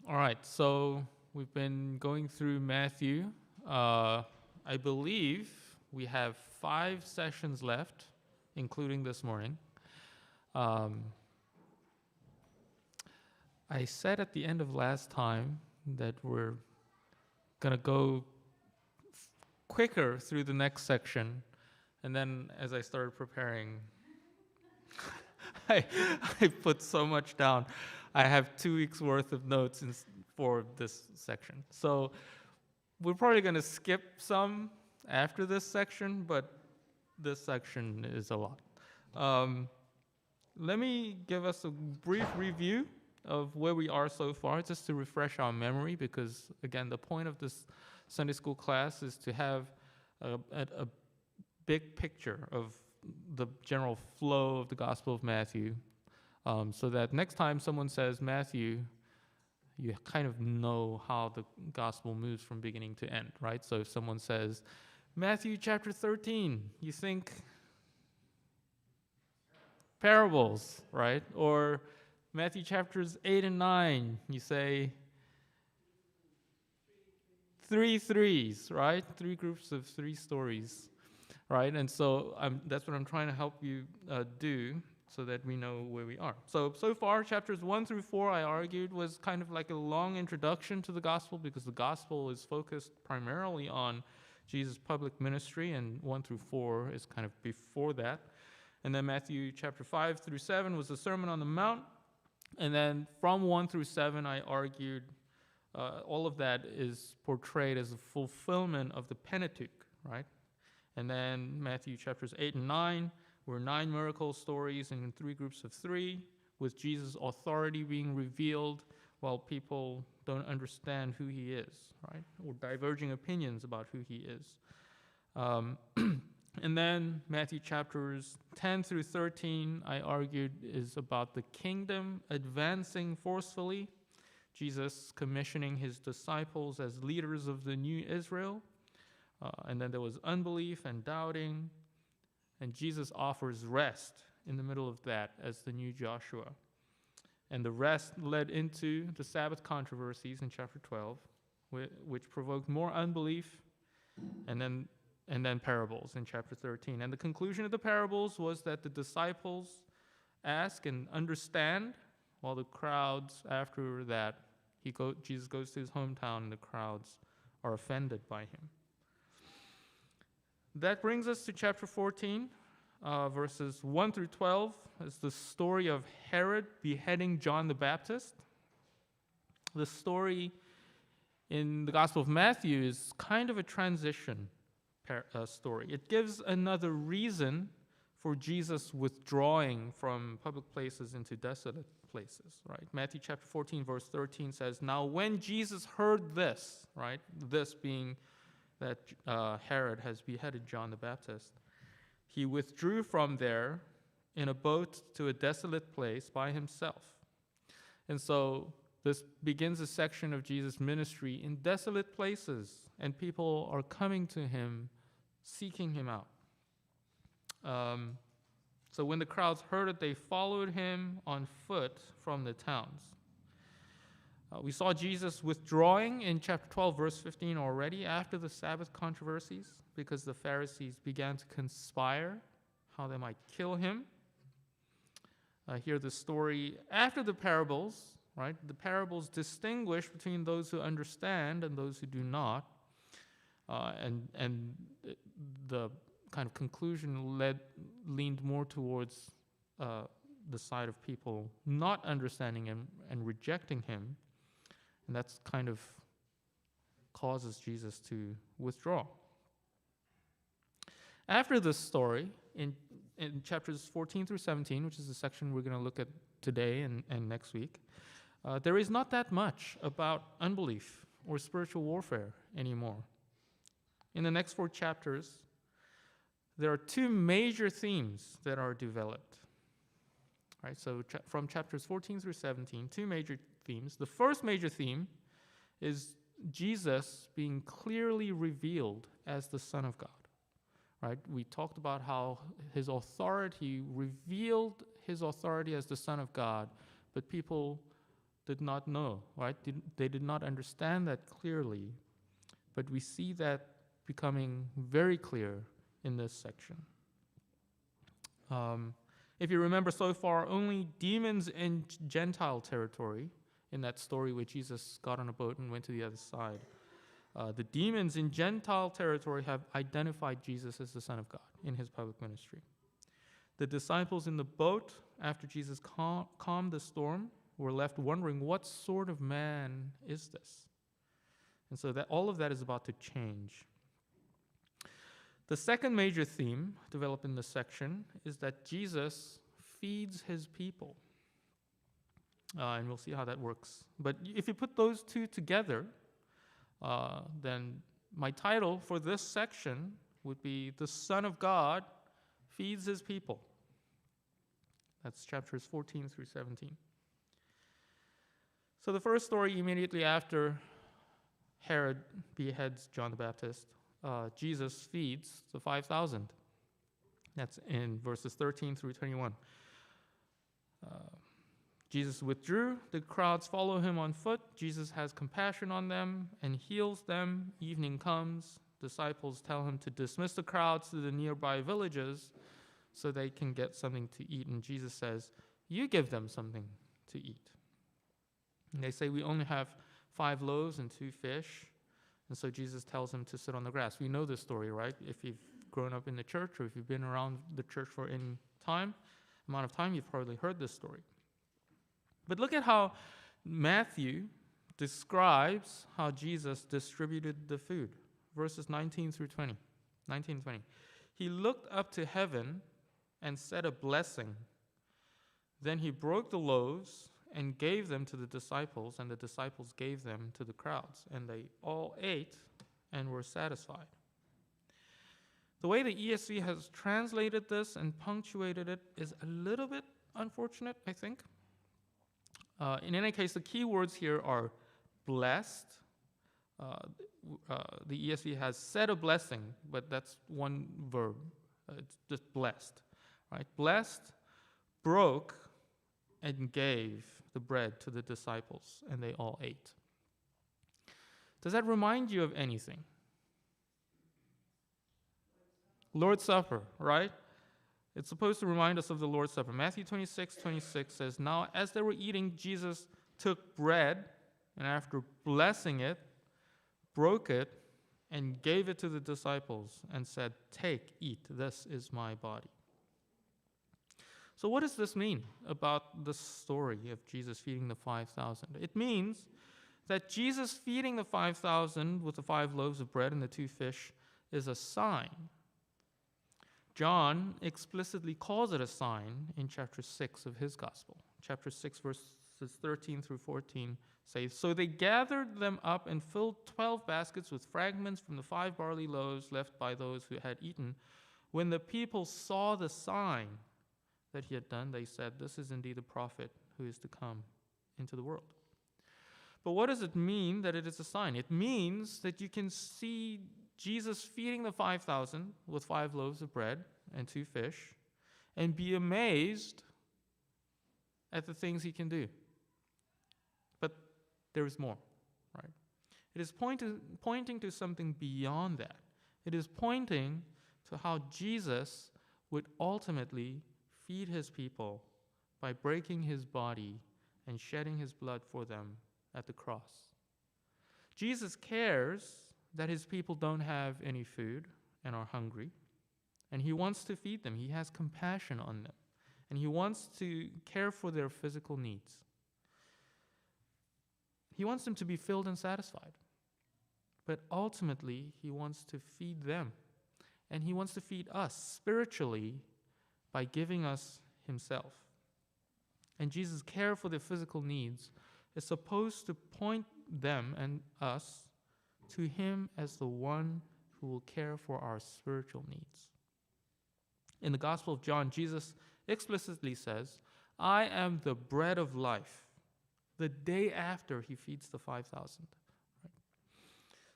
All right, so we've been going through Matthew. I believe we have 5 sessions left, including this morning. Um, I said at the end of last time that we're going to go quicker through the next section. And then as I started preparing, I, I put so much down. I have 2 weeks worth of notes for this section. So we're probably going to skip some after this section, but this section is a lot. Let me give us a brief review of where we are so far, just to refresh our memory, because again, the point of this Sunday school class is to have a big picture of the general flow of the Gospel of Matthew, so that next time someone says Matthew, you kind of know how the gospel moves from beginning to end, right? So if someone says Matthew chapter 13, you think parables, right? Or Matthew chapters 8 and 9, you say 3 threes, right? 3 groups of 3 stories, right? And so that's what I'm trying to help you do, so that we know where we are. So far, chapters 1 through 4, I argued, was kind of like a long introduction to the gospel, because the gospel is focused primarily on Jesus' public ministry, and 1 through 4 is kind of before that. And then Matthew chapter 5 through 7 was the Sermon on the Mount. And then from 1 through 7, I argued all of that is portrayed as a fulfillment of the Pentateuch, right? And then Matthew chapters 8 and 9 were 9 miracle stories in 3 groups of 3, with Jesus' authority being revealed while people don't understand who he is, right? Or diverging opinions about who he is. And then Matthew chapters 10 through 13, I argued, is about the kingdom advancing forcefully, Jesus commissioning his disciples as leaders of the new Israel. And then there was unbelief and doubting, and Jesus offers rest in the middle of that as the new Joshua. And the rest led into the Sabbath controversies in chapter 12, which provoked more unbelief, and then parables in chapter 13. And the conclusion of the parables was that the disciples ask and understand, while the crowds, after that, Jesus goes to his hometown and the crowds are offended by him. That brings us to chapter 14, verses 1 through 12. It's the story of Herod beheading John the Baptist. The story in the Gospel of Matthew is kind of a transition story. It gives another reason for Jesus withdrawing from public places into desolate places, right? Matthew chapter 14, verse 13 says, "Now when Jesus heard this," right? This being that Herod has beheaded John the Baptist, "he withdrew from there in a boat to a desolate place by himself." And so this begins a section of Jesus' ministry in desolate places, and people are coming to him, seeking him out. So when the crowds heard it, they followed him on foot from the towns. We saw Jesus withdrawing in chapter 12, verse 15 already, after the Sabbath controversies, because the Pharisees began to conspire how they might kill him. Here the story after the parables, right? The parables distinguish between those who understand and those who do not. And the kind of conclusion leaned more towards the side of people not understanding him and rejecting him. And that's kind of causes Jesus to withdraw. After this story, in chapters 14 through 17, which is the section we're going to look at today and next week, there is not that much about unbelief or spiritual warfare anymore. In the next 4 chapters, there are 2 major themes that are developed. Right? So from chapters 14 through 17, 2 major themes. The first major theme is Jesus being clearly revealed as the Son of God. Right? We talked about how his authority revealed his authority as the Son of God, but people did not know, right? They did not understand that clearly. But we see that becoming very clear in this section. If you remember so far, only demons in Gentile territory, in that story where Jesus got on a boat and went to the other side, the demons in Gentile territory have identified Jesus as the Son of God in his public ministry. The disciples in the boat, after Jesus calmed the storm, were left wondering, what sort of man is this? And so that all of that is about to change. The second major theme developed in this section is that Jesus feeds his people. And we'll see how that works. But if you put those two together, then my title for this section would be The Son of God Feeds His People. That's chapters 14 through 17. So the first story immediately after Herod beheads John the Baptist, Jesus feeds the 5,000. That's in verses 13 through 21. Jesus withdrew. The crowds follow him on foot. Jesus has compassion on them and heals them. Evening comes. Disciples tell him to dismiss the crowds to the nearby villages so they can get something to eat. And Jesus says, you give them something to eat. And they say, we only have 5 loaves and 2 fish. And so Jesus tells them to sit on the grass. We know this story, right? If you've grown up in the church or if you've been around the church for any amount of time, you've probably heard this story. But look at how Matthew describes how Jesus distributed the food. Verses 19 through 20. 19 and 20. He looked up to heaven and said a blessing. Then he broke the loaves and gave them to the disciples, and the disciples gave them to the crowds. And they all ate and were satisfied. The way the ESV has translated this and punctuated it is a little bit unfortunate, I think. In any case, the key words here are blessed. The ESV has said a blessing, but that's one verb. It's just blessed, right? Blessed, broke, and gave the bread to the disciples, and they all ate. Does that remind you of anything? Lord's Supper, right? It's supposed to remind us of the Lord's Supper. Matthew 26:26 says, now as they were eating, Jesus took bread, and after blessing it, broke it, and gave it to the disciples, and said, take, eat, this is my body. So what does this mean about the story of Jesus feeding the 5,000? It means that Jesus feeding the 5,000 with the 5 loaves of bread and the 2 fish is a sign. John explicitly calls it a sign in chapter 6 of his gospel. Chapter 6, verses 13 through 14 says, so they gathered them up and filled 12 baskets with fragments from the 5 barley loaves left by those who had eaten. When the people saw the sign that he had done, they said, this is indeed the prophet who is to come into the world. But what does it mean that it is a sign? It means that you can see Jesus feeding the 5,000 with 5 loaves of bread and 2 fish and be amazed at the things he can do. But there is more, right? It is pointing to something beyond that. It is pointing to how Jesus would ultimately feed his people by breaking his body and shedding his blood for them at the cross. Jesus cares that his people don't have any food and are hungry, and he wants to feed them. He has compassion on them, and he wants to care for their physical needs. He wants them to be filled and satisfied, but ultimately he wants to feed them, and he wants to feed us spiritually by giving us himself. And Jesus' care for their physical needs is supposed to point them and us to him as the one who will care for our spiritual needs. In the Gospel of John, Jesus explicitly says, I am the bread of life, the day after he feeds the 5,000. Right?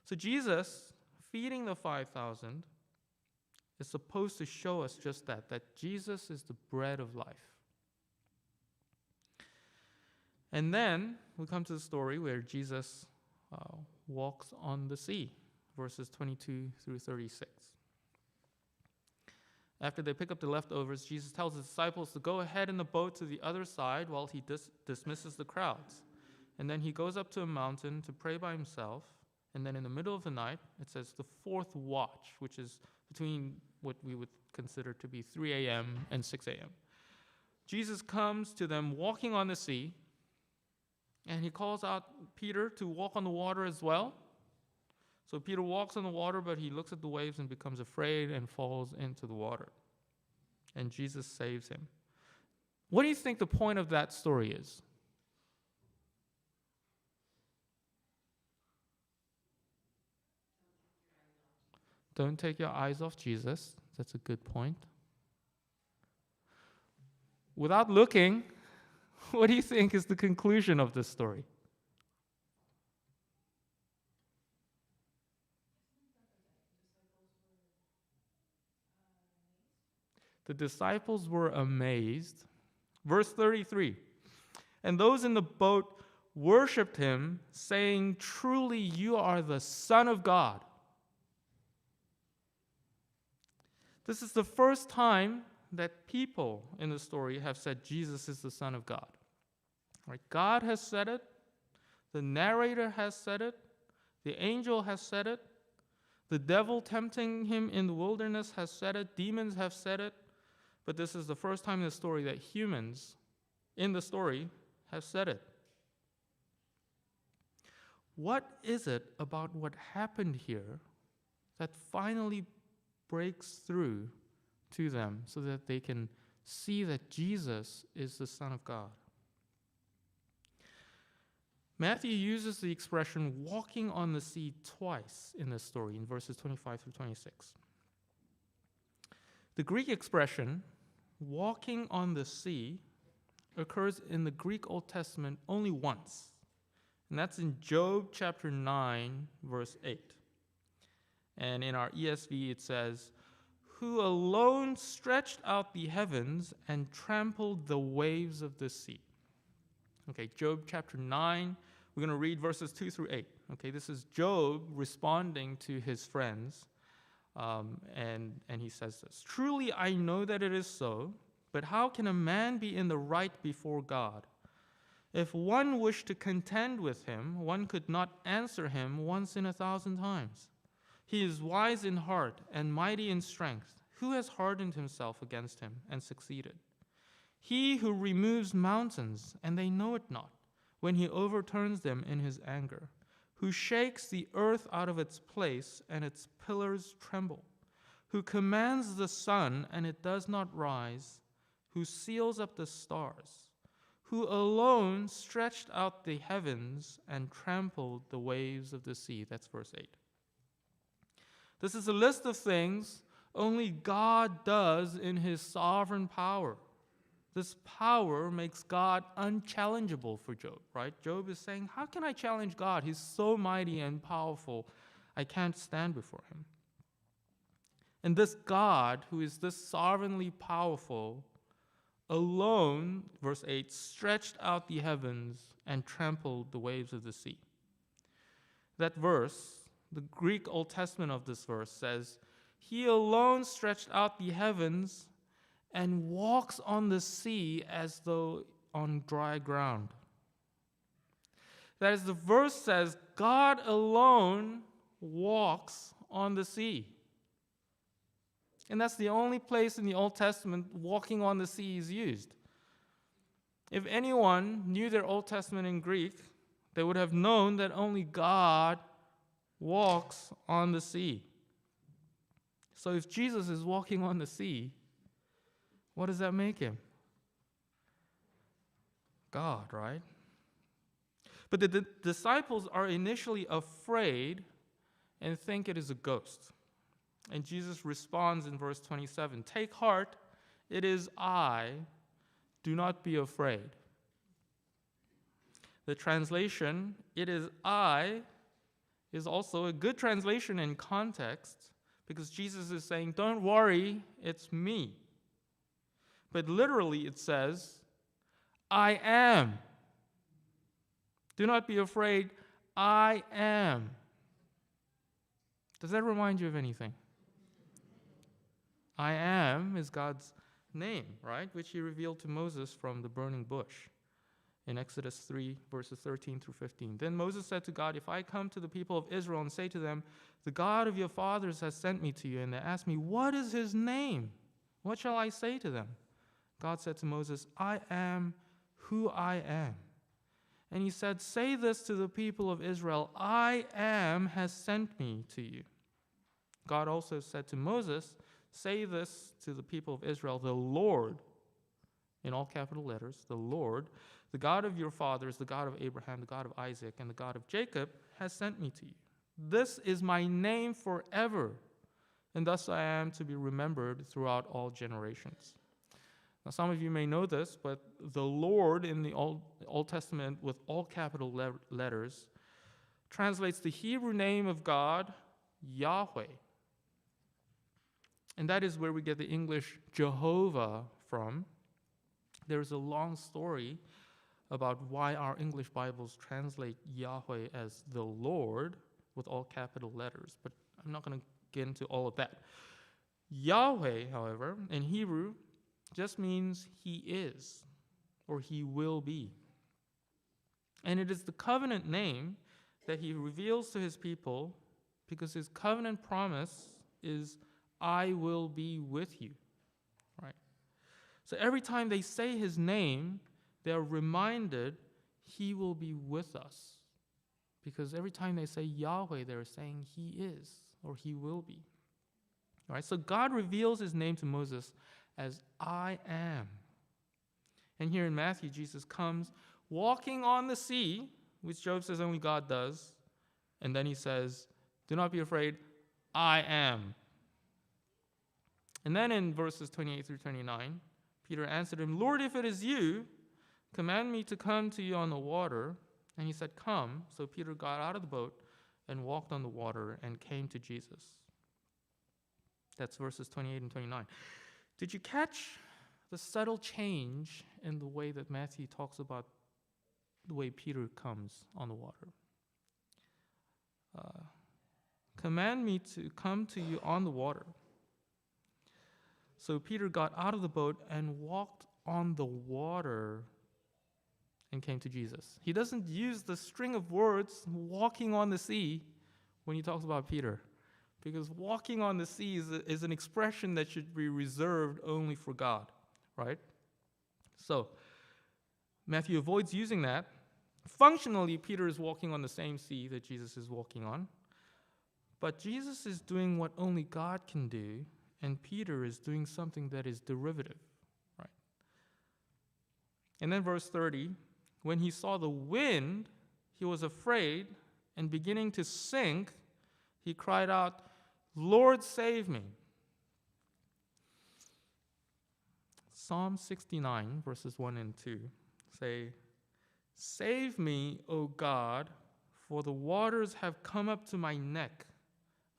So Jesus feeding the 5,000 is supposed to show us just that Jesus is the bread of life. And then we come to the story where Jesus walks on the sea, verses 22 through 36. After they pick up the leftovers, Jesus tells his disciples to go ahead in the boat to the other side while he dismisses the crowds. And then he goes up to a mountain to pray by himself. And then in the middle of the night, it says the fourth watch, which is between what we would consider to be 3 a.m. and 6 a.m. Jesus comes to them walking on the sea, and he calls out Peter to walk on the water as well. So Peter walks on the water, but he looks at the waves and becomes afraid and falls into the water. And Jesus saves him. What do you think the point of that story is? Don't take your eyes off Jesus. That's a good point. Without looking, what do you think is the conclusion of this story? The disciples were amazed. Verse 33, and those in the boat worshipped him, saying, "Truly you are the Son of God." This is the first time that people in the story have said Jesus is the Son of God. Right? God has said it. The narrator has said it. The angel has said it. The devil tempting him in the wilderness has said it. Demons have said it. But this is the first time in the story that humans in the story have said it. What is it about what happened here that finally breaks through to them so that they can see that Jesus is the Son of God? Matthew uses the expression walking on the sea twice in this story, in verses 25 through 26. The Greek expression, walking on the sea, occurs in the Greek Old Testament only once, and that's in Job chapter 9, verse 8. And in our ESV it says, "Who alone stretched out the heavens and trampled the waves of the sea." Okay, Job chapter 9, we're going to read verses 2 through 8. Okay, this is Job responding to his friends. And he says this, "Truly I know that it is so, but how can a man be in the right before God? If one wished to contend with him, one could not answer him once in 1,000 times. He is wise in heart and mighty in strength. Who has hardened himself against him and succeeded? He who removes mountains, and they know it not, when he overturns them in his anger, who shakes the earth out of its place, and its pillars tremble, who commands the sun, and it does not rise, who seals up the stars, who alone stretched out the heavens and trampled the waves of the sea." That's verse 8. This is a list of things only God does in his sovereign power. This power makes God unchallengeable for Job, right? Job is saying, how can I challenge God? He's so mighty and powerful, I can't stand before him. And this God, who is this sovereignly powerful, alone, verse 8, stretched out the heavens and trampled the waves of the sea. That verse, the Greek Old Testament of this verse says, "He alone stretched out the heavens and walks on the sea as though on dry ground." That is, the verse says, God alone walks on the sea. And that's the only place in the Old Testament walking on the sea is used. If anyone knew their Old Testament in Greek, they would have known that only God walks on the sea. So if Jesus is walking on the sea, what does that make him? God, right? But the disciples are initially afraid and think it is a ghost. And Jesus responds in verse 27, "Take heart, it is I, do not be afraid." The translation, "it is I," is also a good translation in context because Jesus is saying, don't worry, it's me. But literally it says, "I am." Do not be afraid. I am. Does that remind you of anything? I am is God's name, right? Which he revealed to Moses from the burning bush in Exodus 3, verses 13 through 15. Then Moses said to God, if I come to the people of Israel and say to them, the God of your fathers has sent me to you, and they ask me, what is his name? What shall I say to them? God said to Moses, I am who I am. And he said, say this to the people of Israel, I am has sent me to you. God also said to Moses, say this to the people of Israel, the Lord, in all capital letters, the Lord, the God of your fathers, the God of Abraham, the God of Isaac, and the God of Jacob, has sent me to you. This is my name forever, and thus I am to be remembered throughout all generations. Now, some of you may know this, but the Lord in the Old Testament with all capital letters translates the Hebrew name of God, Yahweh. And that is where we get the English Jehovah from. There's a long story about why our English Bibles translate Yahweh as the Lord with all capital letters, but I'm not going to get into all of that. Yahweh, however, in Hebrew, just means he is, or he will be. And it is the covenant name that he reveals to his people because his covenant promise is, I will be with you, right? So every time they say his name, they're reminded he will be with us. Because every time they say Yahweh, they're saying he is, or he will be. All right, so God reveals his name to Moses as I am. And here in Matthew, Jesus comes walking on the sea, which Job says only God does. And then he says, do not be afraid, I am. And then in verses 28 through 29, Peter answered him, Lord, if it is you, command me to come to you on the water. And he said, come. So Peter got out of the boat and walked on the water and came to Jesus. That's verses 28 and 29. Did you catch the subtle change in the way that Matthew talks about the way Peter comes on the water? Command me to come to you on the water. So Peter got out of the boat and walked on the water and came to Jesus. He doesn't use the string of words, walking on the sea, when he talks about Peter. Because walking on the sea is an expression that should be reserved only for God, right? So, Matthew avoids using that. Functionally, Peter is walking on the same sea that Jesus is walking on. But Jesus is doing what only God can do, and Peter is doing something that is derivative, right? And then verse 30, when he saw the wind, he was afraid, and beginning to sink, he cried out, Lord, save me. Psalm 69, verses 1 and 2 say, save me, O God, for the waters have come up to my neck.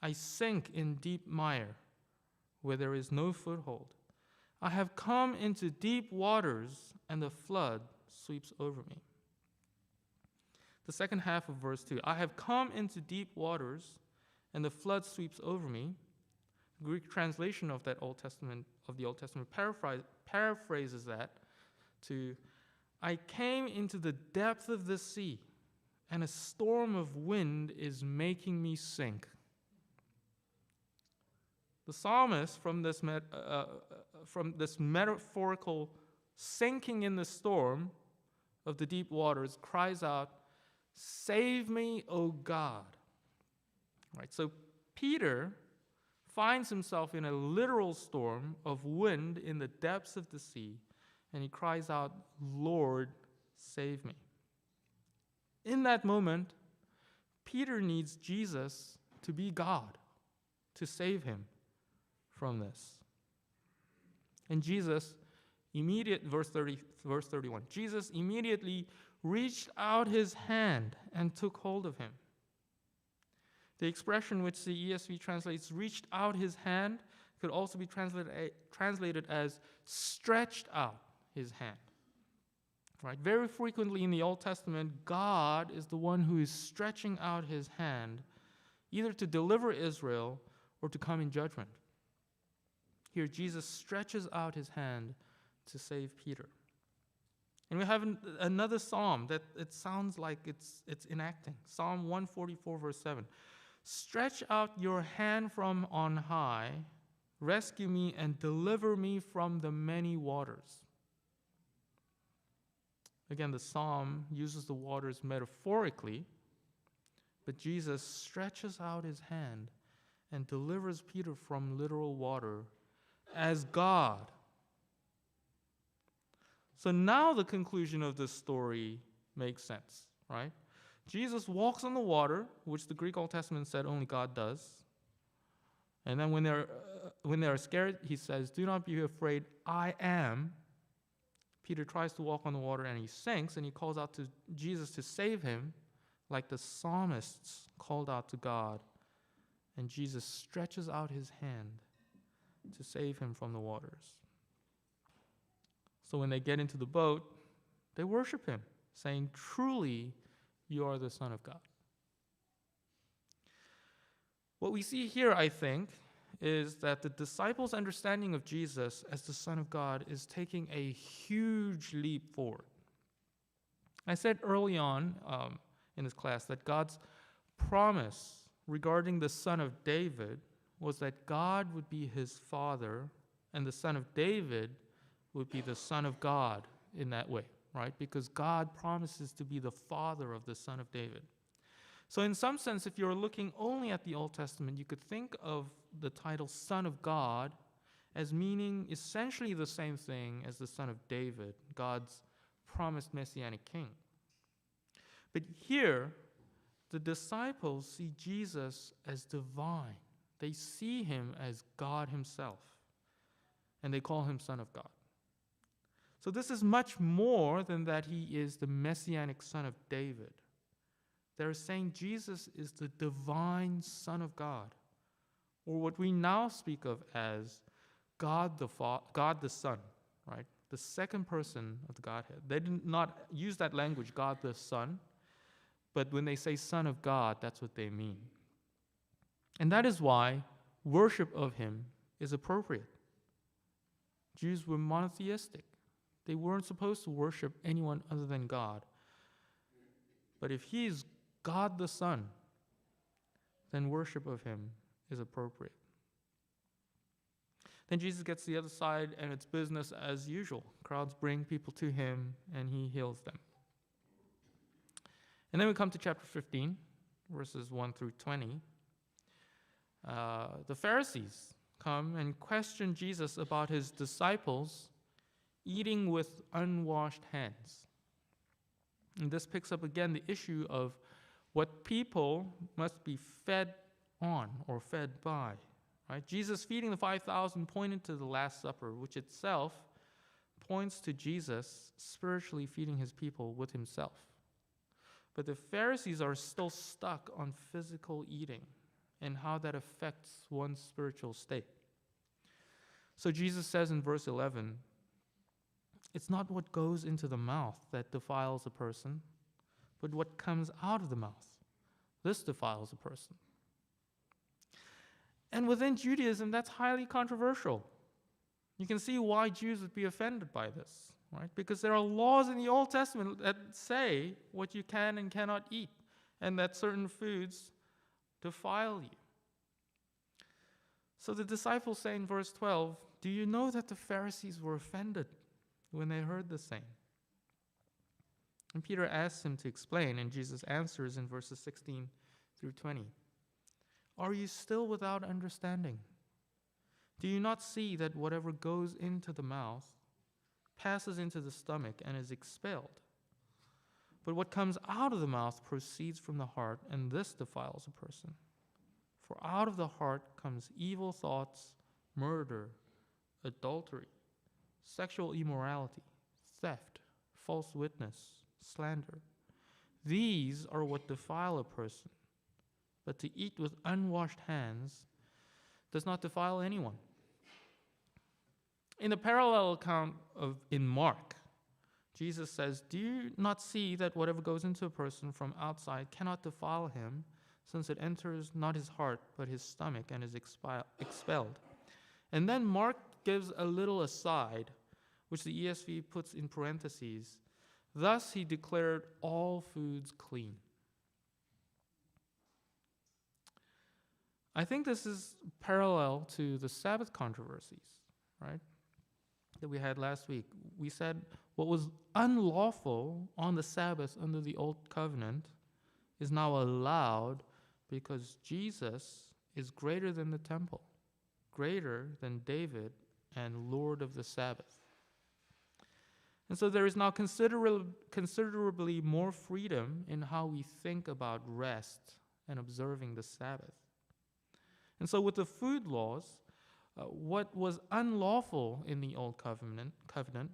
I sink in deep mire, where there is no foothold. I have come into deep waters, and the flood sweeps over me. The second half of verse 2, I have come into deep waters, and the flood sweeps over me. The Greek translation of the Old Testament paraphrases that to, I came into the depth of the sea, and a storm of wind is making me sink. The psalmist, from this metaphorical sinking in the storm of the deep waters, cries out, save me, O God. Right, so Peter finds himself in a literal storm of wind in the depths of the sea, and he cries out, Lord, save me. In that moment, Peter needs Jesus to be God, to save him from this. And Jesus, verse 31, Jesus immediately reached out his hand and took hold of him. The expression which the ESV translates reached out his hand could also be translated as stretched out his hand. Right? Very frequently in the Old Testament, God is the one who is stretching out his hand either to deliver Israel or to come in judgment. Here, Jesus stretches out his hand to save Peter. And we have another psalm that it sounds like it's enacting. Psalm 144, verse 7. Stretch out your hand from on high, rescue me and deliver me from the many waters. Again, the psalm uses the waters metaphorically, but Jesus stretches out his hand and delivers Peter from literal water as God. So now the conclusion of this story makes sense, right? Jesus walks on the water, which the Greek Old Testament said only God does. And then when they're scared, he says, "Do not be afraid, I am." Peter tries to walk on the water and he sinks, and he calls out to Jesus to save him, like the psalmists called out to God. And Jesus stretches out his hand to save him from the waters. So when they get into the boat, they worship him, saying, "Truly, you are the Son of God." What we see here, I think, is that the disciples' understanding of Jesus as the Son of God is taking a huge leap forward. I said early on in this class that God's promise regarding the Son of David was that God would be his father and the Son of David would be the Son of God in that way, right? Because God promises to be the father of the Son of David. So in some sense, if you're looking only at the Old Testament, you could think of the title Son of God as meaning essentially the same thing as the Son of David, God's promised messianic king. But here, the disciples see Jesus as divine. They see him as God himself, and they call him Son of God. So this is much more than that he is the messianic Son of David. They're saying Jesus is the divine Son of God, or what we now speak of as God the Son, right? The second person of the Godhead. They did not use that language, God the Son, but when they say Son of God, that's what they mean. And that is why worship of him is appropriate. Jews were monotheistic. They weren't supposed to worship anyone other than God. But if he is God the Son, then worship of him is appropriate. Then Jesus gets to the other side, and it's business as usual. Crowds bring people to him, and he heals them. And then we come to chapter 15, verses 1 through 20. The Pharisees come and question Jesus about his disciples eating with unwashed hands. And this picks up again the issue of what people must be fed on or fed by. Right? Jesus feeding the 5,000 pointed to the Last Supper, which itself points to Jesus spiritually feeding his people with himself. But the Pharisees are still stuck on physical eating and how that affects one's spiritual state. So Jesus says in verse 11, "It's not what goes into the mouth that defiles a person, but what comes out of the mouth. This defiles a person." And within Judaism, that's highly controversial. You can see why Jews would be offended by this, right? Because there are laws in the Old Testament that say what you can and cannot eat, and that certain foods defile you. So the disciples say in verse 12, "Do you know that the Pharisees were offended when they heard the same?" And Peter asks him to explain, and Jesus answers in verses 16 through 20. "Are you still without understanding? Do you not see that whatever goes into the mouth passes into the stomach and is expelled? But what comes out of the mouth proceeds from the heart, and this defiles a person. For out of the heart comes evil thoughts, murder, adultery, sexual immorality, theft, false witness, slander. These are what defile a person. But to eat with unwashed hands does not defile anyone." In the parallel account in Mark, Jesus says, "Do you not see that whatever goes into a person from outside cannot defile him, since it enters not his heart, but his stomach, and is expelled?" And then Mark gives a little aside, which the ESV puts in parentheses. "Thus he declared all foods clean." I think this is parallel to the Sabbath controversies, right, that we had last week. We said what was unlawful on the Sabbath under the Old Covenant is now allowed because Jesus is greater than the temple, greater than David, and Lord of the Sabbath. And so there is now considerably more freedom in how we think about rest and observing the Sabbath. And so with the food laws, what was unlawful in the Old Covenant,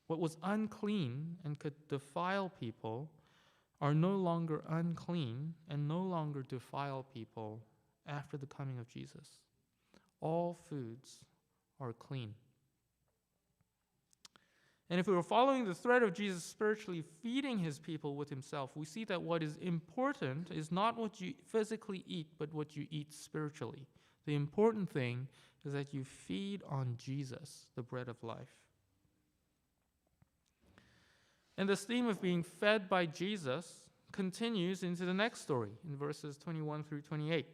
what was unclean and could defile people, are no longer unclean and no longer defile people after the coming of Jesus. All foods are clean. And if we were following the thread of Jesus spiritually feeding his people with himself, we see that what is important is not what you physically eat, but what you eat spiritually. The important thing is that you feed on Jesus, the bread of life. And this theme of being fed by Jesus continues into the next story in verses 21 through 28.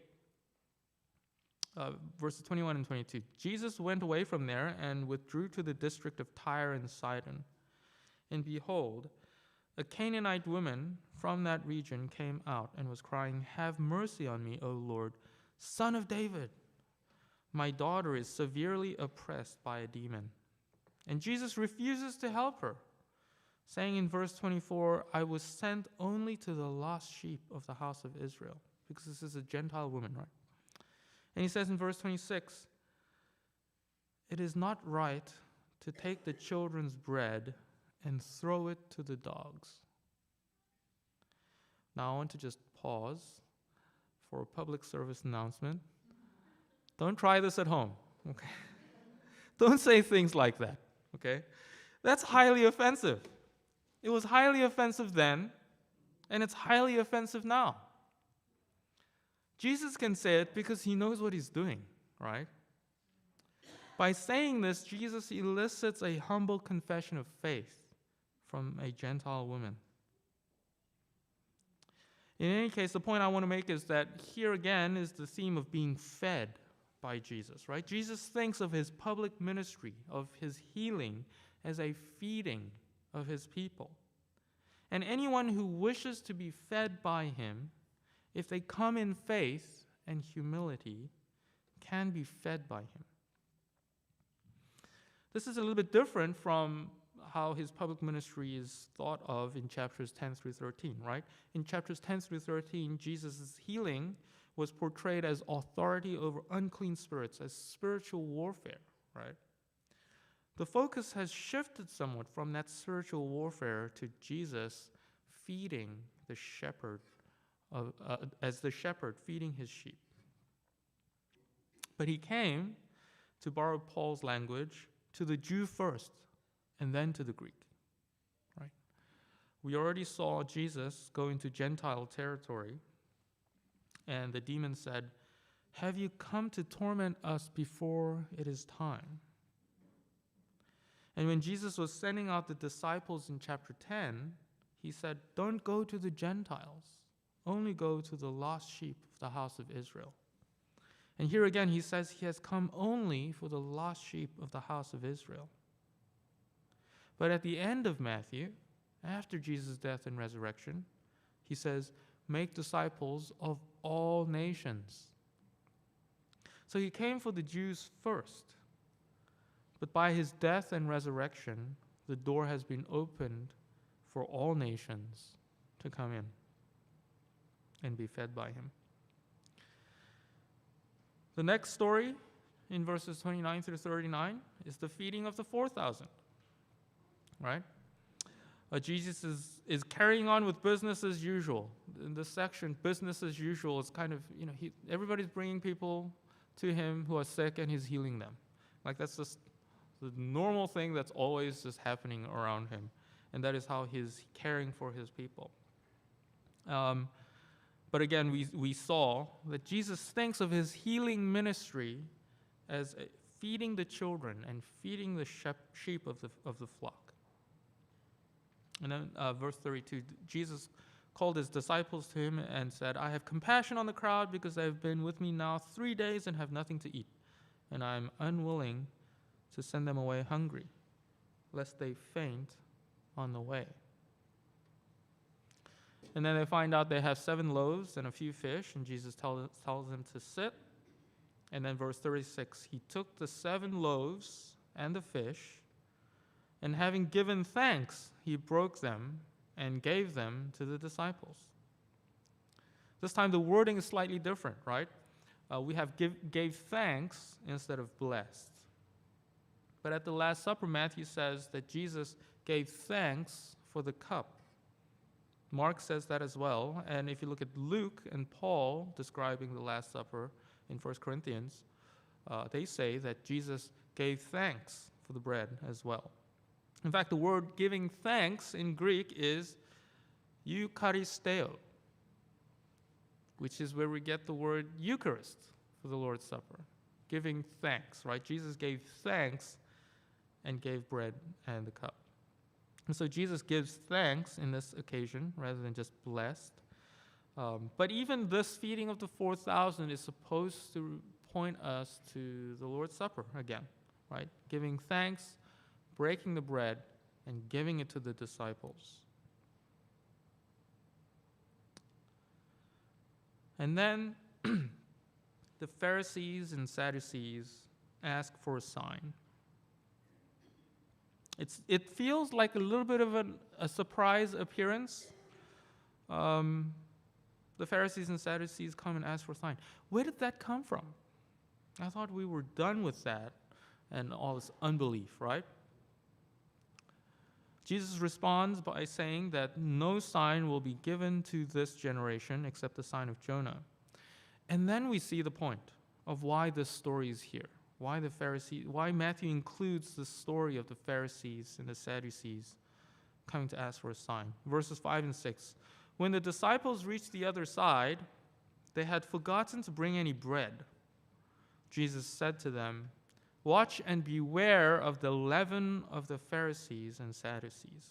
Verses 21 and 22. Jesus went away from there and withdrew to the district of Tyre and Sidon. And behold, a Canaanite woman from that region came out and was crying, "Have mercy on me, O Lord, Son of David. My daughter is severely oppressed by a demon." And Jesus refuses to help her, saying in verse 24, "I was sent only to the lost sheep of the house of Israel." Because this is a Gentile woman, right? And he says in verse 26, "It is not right to take the children's bread and throw it to the dogs." Now I want to just pause for a public service announcement. Don't try this at home, okay? Don't say things like that, okay? That's highly offensive. It was highly offensive then, and it's highly offensive now. Jesus can say it because he knows what he's doing, right? By saying this, Jesus elicits a humble confession of faith from a Gentile woman. In any case, the point I want to make is that here again is the theme of being fed by Jesus, right? Jesus thinks of his public ministry, of his healing, as a feeding of his people. And anyone who wishes to be fed by him, if they come in faith and humility, can be fed by him. This is a little bit different from how his public ministry is thought of in chapters 10 through 13, right? In chapters 10 through 13, Jesus' healing was portrayed as authority over unclean spirits, as spiritual warfare, right? The focus has shifted somewhat from that spiritual warfare to Jesus feeding the shepherd, as the shepherd feeding his sheep. But he came, to borrow Paul's language, to the Jew first and then to the Greek, right? We already saw Jesus go into Gentile territory, and the demon said, "Have you come to torment us before it is time?" And when Jesus was sending out the disciples in chapter 10, he said, "Don't go to the Gentiles. Only go to the lost sheep of the house of Israel." And here again, he says he has come only for the lost sheep of the house of Israel. But at the end of Matthew, after Jesus' death and resurrection, he says, "Make disciples of all nations." So he came for the Jews first. But by his death and resurrection, the door has been opened for all nations to come in and be fed by him. The next story in verses 29 through 39 is the feeding of the 4,000, right? Jesus is carrying on with business as usual. In this section, business as usual is kind of, everybody's bringing people to him who are sick and he's healing them. Like that's just the normal thing that's always just happening around him. and that is how he's caring for his people. But again, we saw that Jesus thinks of his healing ministry as feeding the children and feeding the sheep of the flock. And then verse 32, Jesus called his disciples to him and said, "I have compassion on the crowd because they have been with me now 3 days and have nothing to eat. And I am unwilling to send them away hungry, lest they faint on the way." And then they find out they have 7 loaves and a few fish, and Jesus tells them to sit. And then verse 36, he took the 7 loaves and the fish, and having given thanks, he broke them and gave them to the disciples. This time the wording is slightly different, right? We have gave thanks instead of blessed. But at the Last Supper, Matthew says that Jesus gave thanks for the cup. Mark says that as well. And if you look at Luke and Paul describing the Last Supper in 1 Corinthians, they say that Jesus gave thanks for the bread as well. In fact, the word giving thanks in Greek is eucharisteo, which is where we get the word Eucharist for the Lord's Supper. Giving thanks, right? Jesus gave thanks and gave bread and the cup. And so Jesus gives thanks in this occasion rather than just blessed. But even this feeding of the 4,000 is supposed to point us to the Lord's Supper again, right? Giving thanks, breaking the bread, and giving it to the disciples. And then the Pharisees and Sadducees ask for a sign. It feels like a little bit of a surprise appearance. The Pharisees and Sadducees come and ask for a sign. Where did that come from? I thought we were done with that and all this unbelief, right? Jesus responds by saying that no sign will be given to this generation except the sign of Jonah. And then we see the point of why this story is here. Why Matthew includes the story of the Pharisees and the Sadducees coming to ask for a sign. Verses 5 and 6. When the disciples reached the other side, they had forgotten to bring any bread. Jesus said to them, "Watch and beware of the leaven of the Pharisees and Sadducees."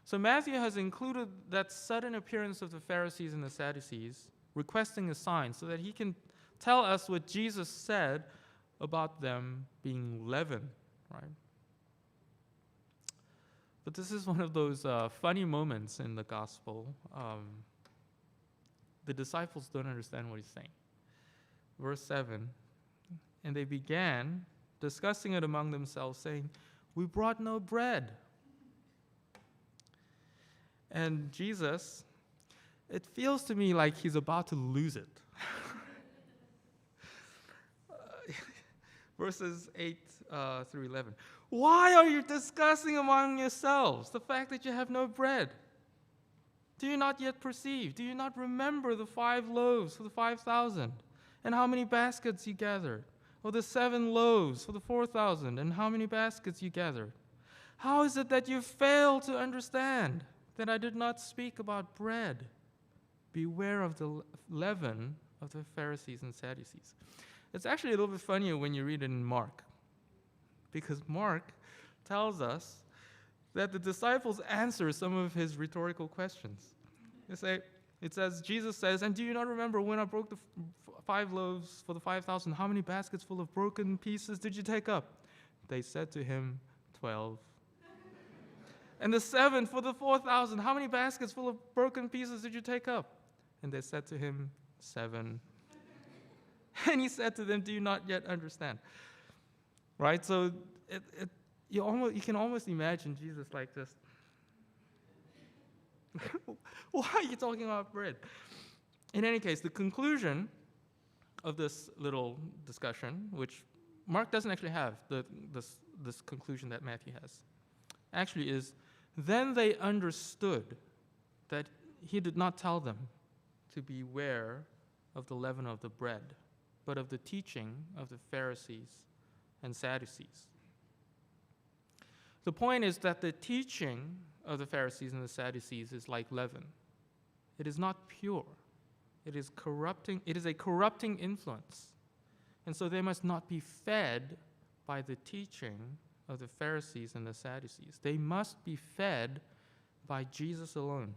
So Matthew has included that sudden appearance of the Pharisees and the Sadducees, requesting a sign so that he can tell us what Jesus said about them being leaven, right? But this is one of those funny moments in the gospel. The disciples don't understand what he's saying. Verse 7, and they began discussing it among themselves, saying, "We brought no bread." And Jesus, it feels to me like he's about to lose it. Verses 8 through 11. "Why are you discussing among yourselves the fact that you have no bread? Do you not yet perceive? Do you not remember the 5 loaves for the 5,000? And how many baskets you gathered? Or the 7 loaves for the 4,000? And how many baskets you gathered? How is it that you fail to understand that I did not speak about bread? Beware of the leaven of the Pharisees and Sadducees." It's actually a little bit funnier when you read it in Mark, because Mark tells us that the disciples answer some of his rhetorical questions. It says, Jesus says, "And do you not remember when I broke the 5 loaves for the 5,000? How many baskets full of broken pieces did you take up?" They said to him, 12. "And the 7 for the 4,000, how many baskets full of broken pieces did you take up?" And they said to him, 7. And he said to them, "Do you not yet understand?" Right? So you can almost imagine Jesus like this. Why are you talking about bread? In any case, the conclusion of this little discussion, which Mark doesn't actually have, this conclusion that Matthew has, actually is, then they understood that he did not tell them to beware of the leaven of the bread, but of the teaching of the Pharisees and Sadducees. The point is that the teaching of the Pharisees and the Sadducees is like leaven. It is not pure. It is corrupting. It is a corrupting influence. And so they must not be fed by the teaching of the Pharisees and the Sadducees. They must be fed by Jesus alone.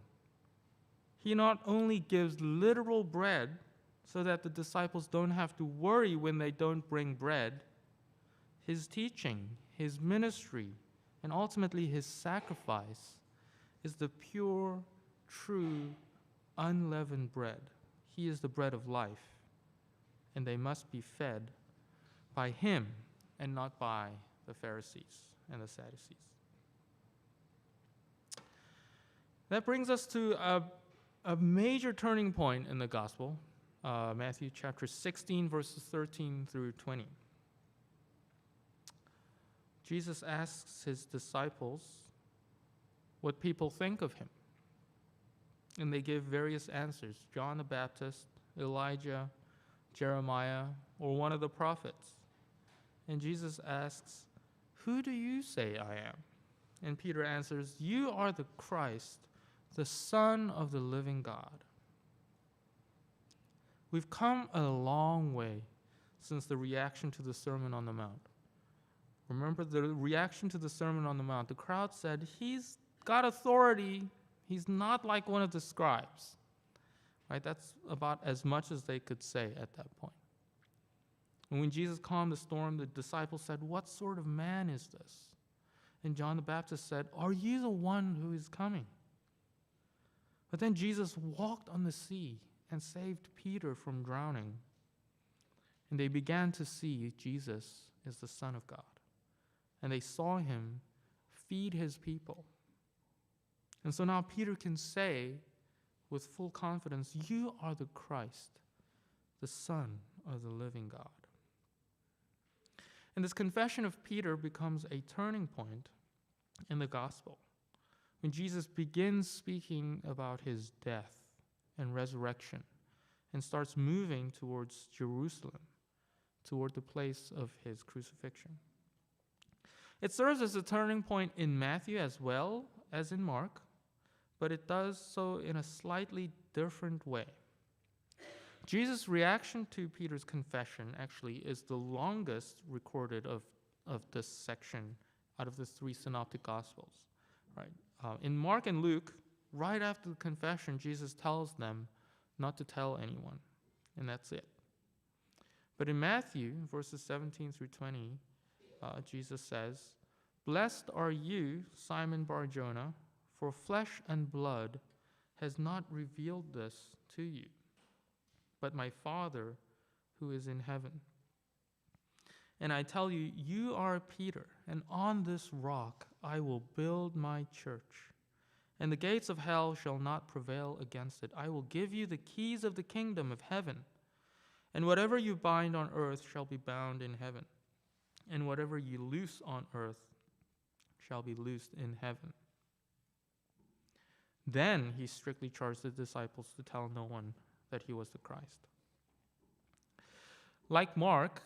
He not only gives literal bread so that the disciples don't have to worry when they don't bring bread. His teaching, his ministry, and ultimately his sacrifice is the pure, true, unleavened bread. He is the bread of life, and they must be fed by him and not by the Pharisees and the Sadducees. That brings us to a major turning point in the gospel, Matthew chapter 16, verses 13 through 20. Jesus asks his disciples what people think of him. And they give various answers: John the Baptist, Elijah, Jeremiah, or one of the prophets. And Jesus asks, "Who do you say I am?" And Peter answers, "You are the Christ, the Son of the living God." We've come a long way since the reaction to the Sermon on the Mount. Remember the reaction to the Sermon on the Mount. The crowd said, "He's got authority. He's not like one of the scribes." Right? That's about as much as they could say at that point. And when Jesus calmed the storm, the disciples said, "What sort of man is this?" And John the Baptist said, "Are you the one who is coming?" But then Jesus walked on the sea and saved Peter from drowning. And they began to see Jesus is the Son of God. And they saw him feed his people. And so now Peter can say with full confidence, "You are the Christ, the Son of the living God." And this confession of Peter becomes a turning point in the gospel when Jesus begins speaking about his death and resurrection and starts moving towards Jerusalem, toward the place of his crucifixion. It serves as a turning point in Matthew as well as in Mark, but it does so in a slightly different way. Jesus' reaction to Peter's confession actually is the longest recorded of this section out of the three synoptic gospels. Right? In Mark and Luke, right after the confession, Jesus tells them not to tell anyone, and that's it. But in Matthew, verses 17 through 20, Jesus says, "Blessed are you, Simon Bar-Jonah, for flesh and blood has not revealed this to you, but my Father who is in heaven. And I tell you, you are Peter, and on this rock I will build my church, and the gates of hell shall not prevail against it. I will give you the keys of the kingdom of heaven, and whatever you bind on earth shall be bound in heaven, and whatever you loose on earth shall be loosed in heaven." Then he strictly charged the disciples to tell no one that he was the Christ. Like Mark,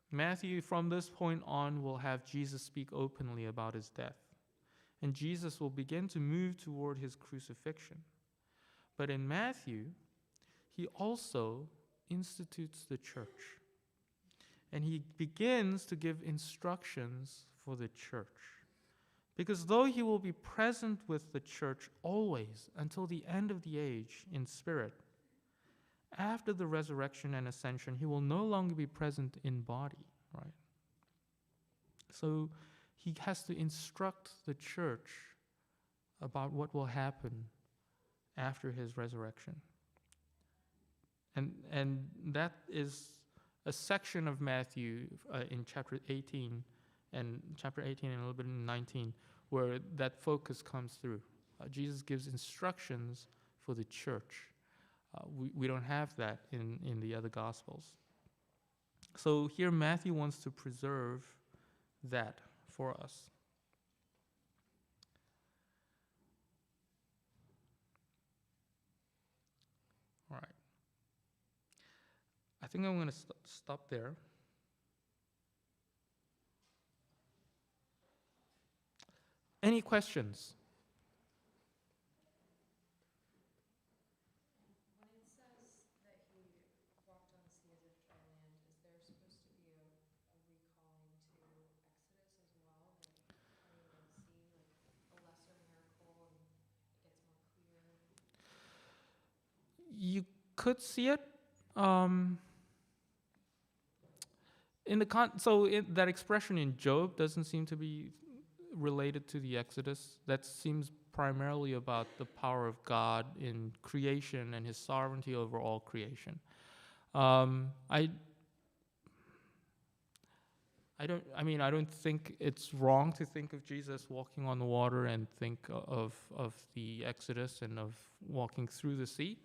Matthew from this point on will have Jesus speak openly about his death, and Jesus will begin to move toward his crucifixion. But in Matthew, he also institutes the church, and he begins to give instructions for the church. Because though he will be present with the church always until the end of the age in spirit, after the resurrection and ascension, he will no longer be present in body, right? So he has to instruct the church about what will happen after his resurrection. And that is a section of Matthew in chapter 18 and a little bit in 19, where that focus comes through. Jesus gives instructions for the church. We don't have that in the other Gospels. So here Matthew wants to preserve that for us. All right. I think I'm going to stop there. Any questions? When it says that he walked on the sea as if dry land, is there supposed to be a recalling to Exodus as well? That parting of the sea, like a lesser miracle and it gets more clear? You could see it. That expression in Job doesn't seem to be related to the Exodus. That seems primarily about the power of God in creation and His sovereignty over all creation. I don't think it's wrong to think of Jesus walking on the water and think of the Exodus and of walking through the sea.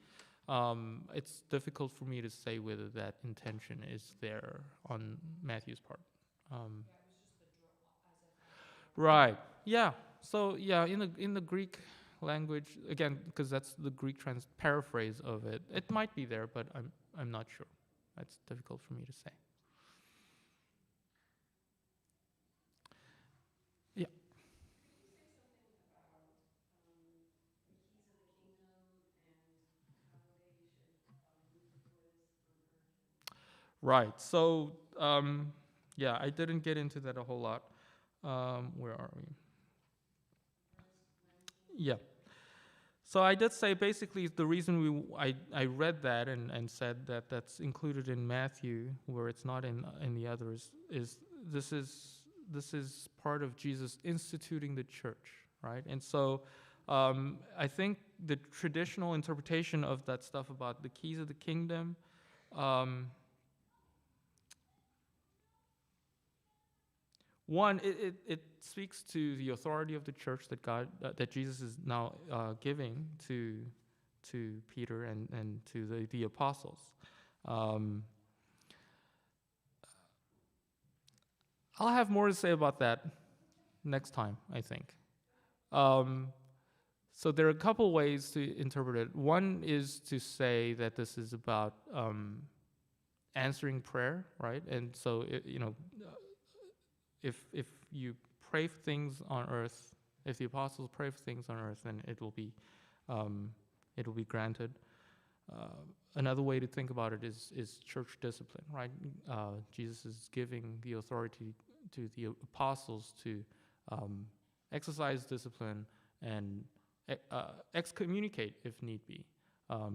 It's difficult for me to say whether that intention is there on Matthew's part. Right. Yeah. So yeah, in the Greek language, again, because that's the Greek paraphrase of it, it might be there, but I'm not sure. That's difficult for me to say. Yeah. Right. So yeah, I didn't get into that a whole lot. Where are we? Yeah. So I did say basically the reason I read that and said that that's included in Matthew where it's not in the others is this is part of Jesus instituting the church, right? And so I think the traditional interpretation of that stuff about the keys of the kingdom. One, it speaks to the authority of the church that that Jesus is now giving to Peter and to the apostles. I'll have more to say about that next time, I think. So there are a couple ways to interpret it. One is to say that this is about answering prayer, right? And so if you pray for things on earth, if the apostles pray for things on earth, then it will be granted. Another way to think about it is church discipline, right? Jesus is giving the authority to the apostles to exercise discipline and excommunicate if need be,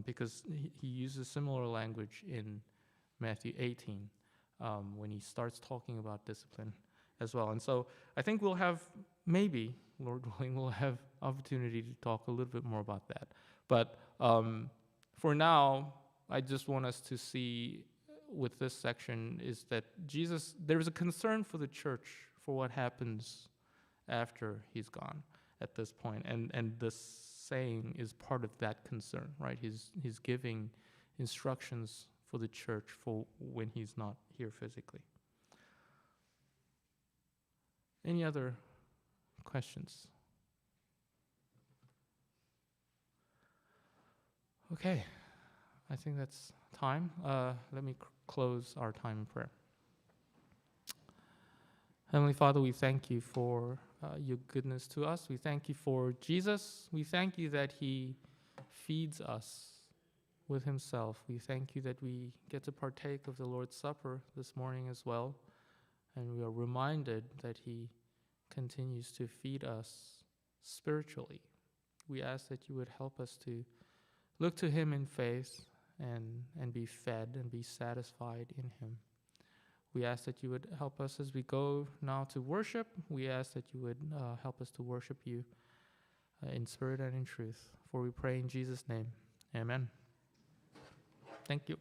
because he uses similar language in Matthew 18 when he starts talking about discipline as well. And so I think we'll have, maybe, Lord willing, we'll have opportunity to talk a little bit more about that. But for now, I just want us to see with this section is that Jesus, there's a concern for the church for what happens after he's gone at this point. And this saying is part of that concern, right? He's giving instructions for the church for when he's not here physically. Any other questions? Okay, I think that's time. Let me close our time in prayer. Heavenly Father, we thank you for your goodness to us. We thank you for Jesus. We thank you that he feeds us with himself. We thank you that we get to partake of the Lord's Supper this morning as well. And we are reminded that he continues to feed us spiritually. We ask that you would help us to look to him in faith and be fed and be satisfied in him. We ask that you would help us as we go now to worship. We ask that you would help us to worship you in spirit and in truth. For we pray in Jesus' name. Amen. Thank you.